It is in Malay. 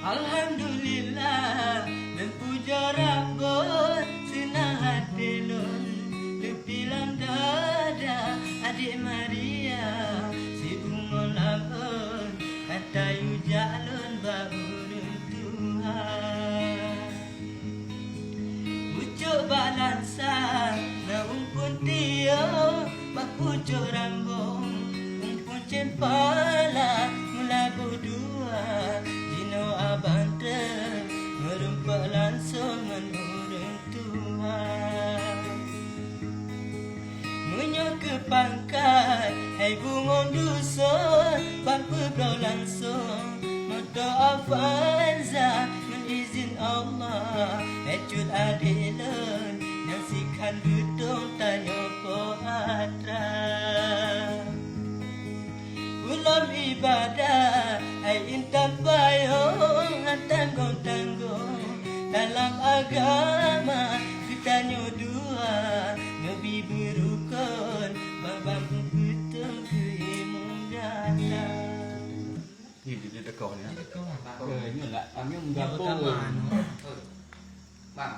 Alhamdulillah dan puja Rabbun senang hati lun lepilang dada adik Maria si bunga lamun kata yu jalun baurun Tuhan pucuk balansa na umpun tio bak pucuk rambung umpun cempala mula berdua Dino abante merumpak langsung menurun Tuhan menyok ke pangkat hai bungong dusun bapa kau langsung mendoa fanza menizin Allah ejut adilan yang sikan dudung tanyo po atra ulam ibadah ai intan payung hantan gong tanggung dalam agama kita dua nabi berukun babang kutung ke imam data Ini dia dekor ni. Nyulat, kami menggabung. Bang